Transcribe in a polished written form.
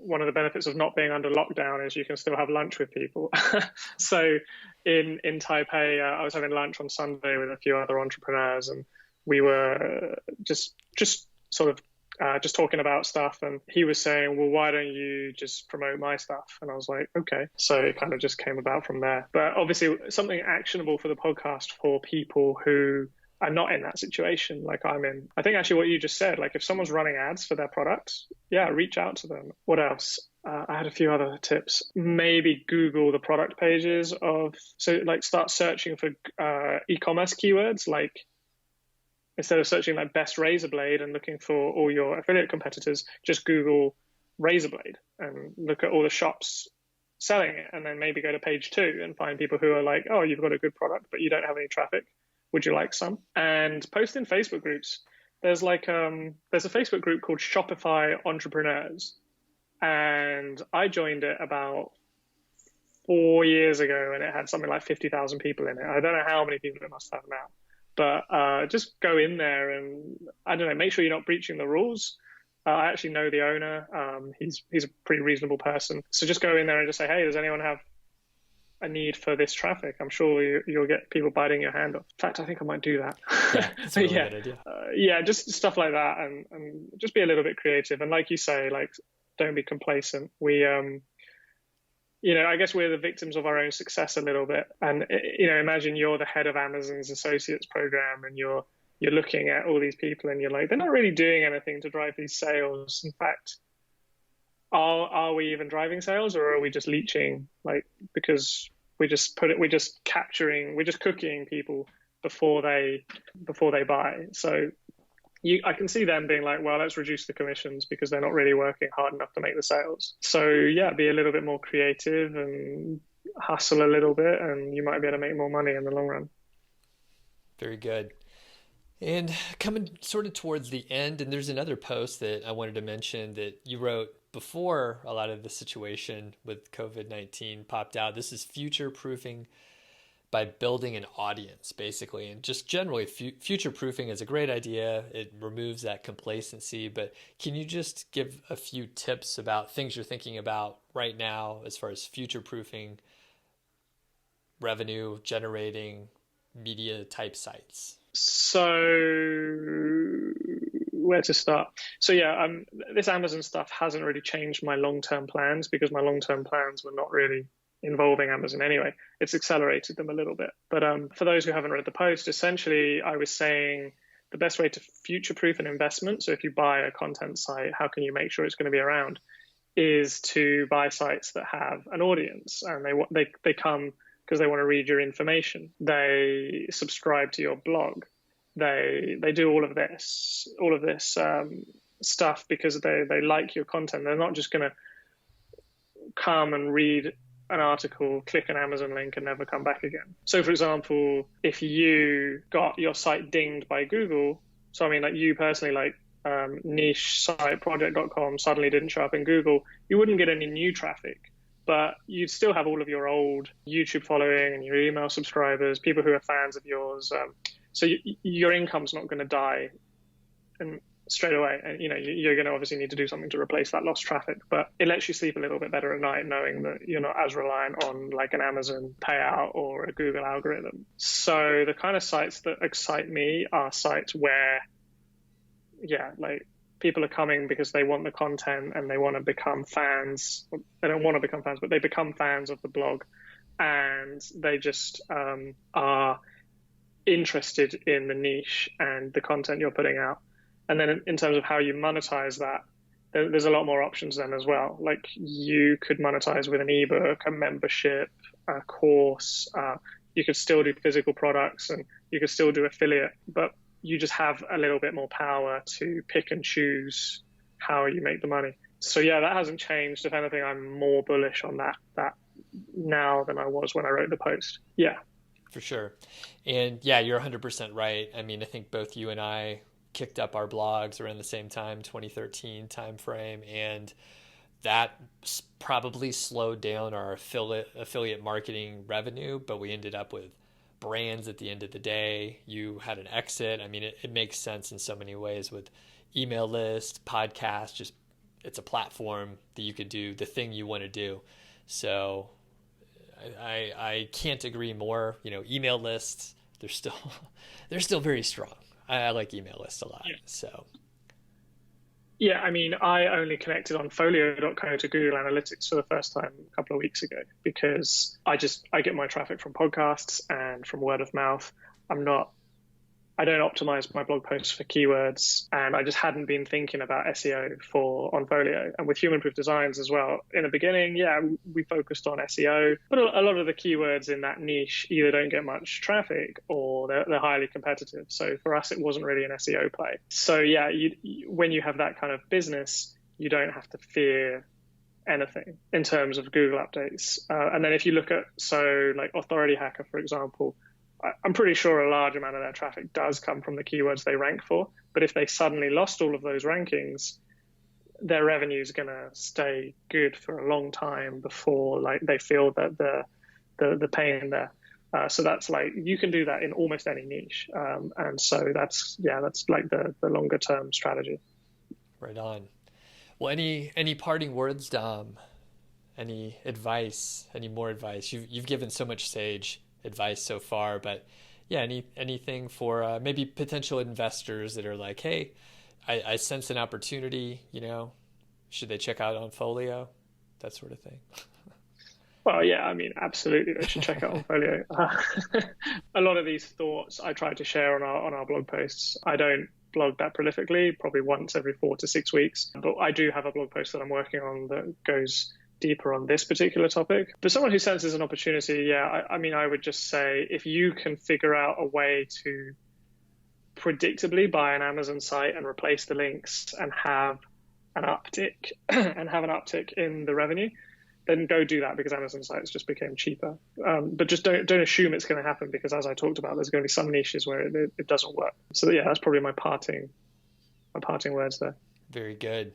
one of the benefits of not being under lockdown is you can still have lunch with people. So in Taipei, I was having lunch on Sunday with a few other entrepreneurs, and we were just sort of just talking about stuff. And he was saying, well, why don't you just promote my stuff? And I was like, okay. So it kind of just came about from there. But obviously something actionable for the podcast for people who are not in that situation like I'm in. I think actually what you just said, like if someone's running ads for their products, yeah, reach out to them. What else? I had a few other tips. Maybe Google the product pages so like start searching for e-commerce keywords. Like instead of searching like best razor blade and looking for all your affiliate competitors, just Google razor blade and look at all the shops selling it, and then maybe go to page 2 and find people who are like, oh, you've got a good product, but you don't have any traffic. Would you like some? And post in Facebook groups. There's a Facebook group called Shopify Entrepreneurs, and I joined it about 4 years ago, and it had something like 50,000 people in it. I don't know how many people it must have now, but just go in there and I don't know, make sure you're not breaching the rules. I actually know the owner. He's a pretty reasonable person. So just go in there and just say, hey, does anyone have a need for this traffic? I'm sure you'll get people biting your hand off. In fact, I think I might do that. Yeah, it's a really good idea. Yeah, just stuff like that, and just be a little bit creative. And like you say, like don't be complacent. We, I guess we're the victims of our own success a little bit. And imagine you're the head of Amazon's associates program, and you're looking at all these people, and you're like, they're not really doing anything to drive these sales. In fact, are we even driving sales, or are we just leeching? Like, because we're just cooking people before they buy. So I can see them being like, well, let's reduce the commissions because they're not really working hard enough to make the sales. So yeah, be a little bit more creative and hustle a little bit, and you might be able to make more money in the long run. Very good. And coming sort of towards the end, and there's another post that I wanted to mention that you wrote before a lot of the situation with COVID-19 popped out. This is future-proofing by building an audience, basically. And just generally, future-proofing is a great idea. It removes that complacency. But can you just give a few tips about things you're thinking about right now as far as future-proofing revenue-generating media-type sites? So where to start? So yeah, this Amazon stuff hasn't really changed my long-term plans, because my long-term plans were not really involving Amazon anyway. It's accelerated them a little bit. But for those who haven't read the post, essentially I was saying the best way to future-proof an investment, so if you buy a content site, how can you make sure it's going to be around, is to buy sites that have an audience, and they come because they want to read your information. They subscribe to your blog. They do all of this stuff because they like your content. They're not just going to come and read an article, click an Amazon link, and never come back again. So, for example, if you got your site dinged by Google, so I mean, like you personally, like niche site project.com suddenly didn't show up in Google, you wouldn't get any new traffic, but you'd still have all of your old YouTube following and your email subscribers, people who are fans of yours. So your income's not going to die and straight away. And, you're going to obviously need to do something to replace that lost traffic, but it lets you sleep a little bit better at night knowing that you're not as reliant on like an Amazon payout or a Google algorithm. So the kind of sites that excite me are sites where, like people are coming because they want the content and they want to become fans. They don't want to become fans, but they become fans of the blog, and they just are interested in the niche and the content you're putting out. And then in terms of how you monetize that, there's a lot more options then as well. Like you could monetize with an ebook, a membership, a course. You could still do physical products, and you could still do affiliate, but you just have a little bit more power to pick and choose how you make the money. So yeah, that hasn't changed. If anything, I'm more bullish on that now than I was when I wrote the post. Yeah. For sure. And yeah, you're 100% right. I mean, I think both you and I kicked up our blogs around the same time, 2013 timeframe, and that probably slowed down our affiliate marketing revenue, but we ended up with brands at the end of the day. You had an exit. I mean, it makes sense in so many ways with email list, podcast, just it's a platform that you could do the thing you want to do. So I can't agree more. You know, email lists, they're still they're still very strong. I like email lists a lot. Yeah. So Yeah, I mean, I only connected on Folio.co to Google Analytics for the first time a couple of weeks ago because I get my traffic from podcasts and from word of mouth. I don't optimize my blog posts for keywords, and I just hadn't been thinking about SEO for Onfolio. And with human proof designs as well, in the beginning, yeah, we focused on SEO, but a lot of the keywords in that niche either don't get much traffic or they're highly competitive. So for us, it wasn't really an SEO play. So yeah, when you have that kind of business, you don't have to fear anything in terms of Google updates. And then if you look at, so like Authority Hacker, for example, I'm pretty sure a large amount of their traffic does come from the keywords they rank for. But if they suddenly lost all of those rankings, their revenue is going to stay good for a long time before like they feel that the pain there. So that's like, you can do that in almost any niche. And so that's like the longer term strategy. right on. Well, any parting words, Dom? Any advice? Any more advice? You've given so much sage advice so far, but yeah, anything for maybe potential investors that are like, hey, I sense an opportunity, you know, should they check out Onfolio, that sort of thing? Well, yeah, I mean, absolutely, they should check out Onfolio. A lot of these thoughts I try to share on our blog posts. I don't blog that prolifically, probably once every 4 to 6 weeks, but I do have a blog post that I'm working on that goes deeper on this particular topic. For someone who senses an opportunity, yeah, I mean, I would just say if you can figure out a way to predictably buy an Amazon site and replace the links and have an uptick in the revenue, then go do that, because Amazon sites just became cheaper. But just don't assume it's going to happen, because as I talked about, there's going to be some niches where it doesn't work. So yeah, that's probably my parting words there. Very good.